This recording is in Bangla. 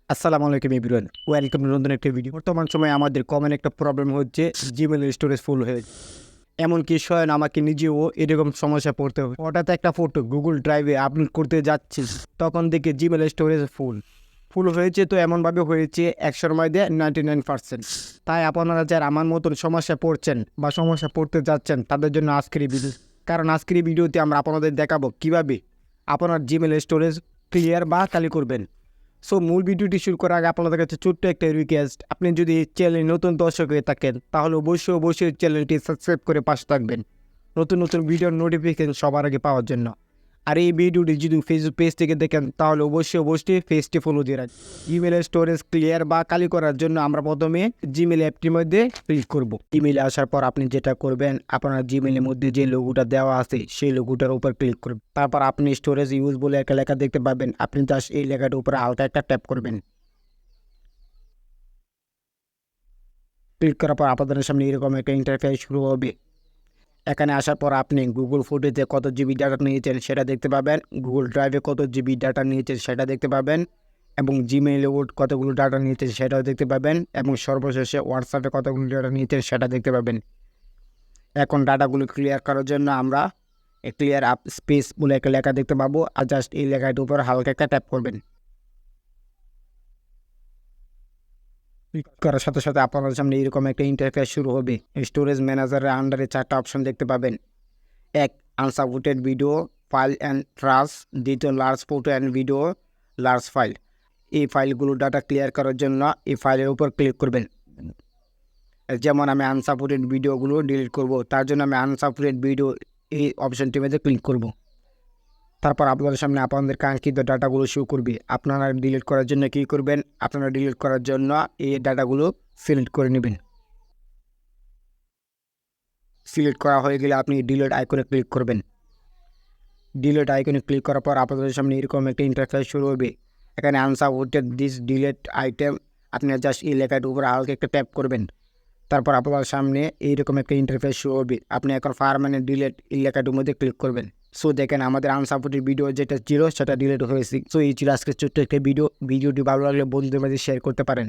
আসসালামু আলাইকুম এভরিওয়ান, ওয়েলকাম টু নতুন একটা ভিডিও। বর্তমান সময়ে আমাদের কমন একটা প্রবলেম হচ্ছে জিমেলের স্টোরেজ ফুল হয়ে যায়। এমনকি স্বয়ং আমাকে নিজেও এরকম সমস্যা পড়তে হবে। হঠাৎ একটা ফটো গুগল ড্রাইভে আপলোড করতে যাচ্ছি, তখন দেখি জিমেলের স্টোরেজ ফুল হয়েছে। তো এমনভাবে হয়েছে 100-র মধ্যে 99%। তাই আপনারা যারা আমার মতন সমস্যা পড়ছেন বা সমস্যা পড়তে যাচ্ছেন তাদের জন্য আজকের এই ভিডিও। কারণ আজকের এই ভিডিওতে আমরা আপনাদের দেখাবো কীভাবে আপনার জিমেলের স্টোরেজ ক্লিয়ার বা খালি করবেন। সো মূল ভিডিওটি শুরু করার আগে আপনাদের কাছে ছোট্ট একটা রিকোয়েস্ট, আপনি যদি চ্যানেলে নতুন দর্শক হয়ে থাকেন তাহলে অবশ্যই চ্যানেলটি সাবস্ক্রাইব করে পাশে থাকবেন নতুন ভিডিওর নোটিফিকেশন সবার আগে পাওয়ার জন্য। আর এই ভিডিওটি যদি ফেসবুক পেজ থেকে দেখেন তাহলে অবশ্যই পেজটি ফলো দিয়ে রাখবেন। জিমেলের স্টোরেজ ক্লিয়ার বা খালি করার জন্য আমরা প্রথমে জিমেল অ্যাপটির মধ্যে ক্লিক করব। ইমেলে আসার পর আপনি যেটা করবেন, আপনার জিমেলের মধ্যে যে লোগোটা দেওয়া আছে সেই লোগোটার উপর ক্লিক করবেন। তারপর আপনি স্টোরেজ ইউজ বলে একটা লেখা দেখতে পাবেন, আপনি জাস্ট এই লেখাটার উপরে হালকা একটা ট্যাপ করবেন। ক্লিক করার পর আপনাদের সামনে এরকম একটা ইন্টারফেস শুরু হবে। এখানে আসার পর আপনি গুগল ফটোতে কত জিবি ডাটা নিয়েছেন সেটা দেখতে পাবেন, গুগল ড্রাইভে কত জিবি ডাটা নিয়েছেন সেটা দেখতে পাবেন, এবং জিমেইলে কতগুলো ডাটা নিয়েছেন সেটাও দেখতে পাবেন, এবং সর্বশেষে হোয়াটসঅ্যাপে কতগুলো ডাটা নিয়েছেন সেটা দেখতে পাবেন। এখন ডাটাগুলো ক্লিয়ার করার জন্য আমরা ক্লিয়ার আপ স্পেস বলে একটা লেখা দেখতে পাবো, আর জাস্ট এই লেখাটির উপর হালকা একটা ট্যাপ করবেন। ক্লিক করার সাথে সাথে আপনাদের সামনে এরকম একটা ইন্টারফেস শুরু হবে। স্টোরেজ ম্যানেজারের আন্ডারে 4টা অপশন দেখতে পাবেন। এক, আনসাপোর্টেড ভিডিও ফাইল অ্যান্ড ট্রাস। দ্বিতীয়, large photo and video large file. এই ফাইলগুলো ডাটা ক্লিয়ার করার জন্য এই ফাইলের উপর ক্লিক করবেন। যেমন আমি আনসাপোর্টেড ভিডিওগুলো ডিলিট করব, তার জন্য আমি আনসাপোর্টেড ভিডিও এই অপশনটির মধ্যে ক্লিক করব। তারপর আপনাদের সামনে আপনাদের কাঙ্ক্ষিত ডাটাগুলো শো করবে। আপনারা ডিলিট করার জন্য কী করবেন, আপনারা ডিলিট করার জন্য এই ডাটাগুলো সিলেক্ট করে নেবেন। সিলেক্ট করা হয়ে গেলে আপনি ডিলিট আইকনে ক্লিক করবেন। ডিলিট আইকনে ক্লিক করার পর আপনাদের সামনে এরকম একটা ইন্টারফেস শুরু হবে। এখানে আনসাপোর্টেড দিস ডিলিট আইটেম, আপনি জাস্ট এই লেখাটির উপর হালকা একটা ট্যাপ করবেন। তারপর আপনার সামনে এইরকম একটা ইন্টারফেস শুরু হবে। আপনি এখন পার্মানেন্ট ডিলিট এই লেখাটির মধ্যে ক্লিক করবেন। সো দেখেন আমাদের আনসাপোর্টেড ভিডিও যেটা ছিল সেটা ডিলিট হয়েছে। সো এই ছিল আজকে ছোট্ট একটা ভিডিওটি ভালো লাগলে বন্ধুদের মাঝে শেয়ার করতে পারেন।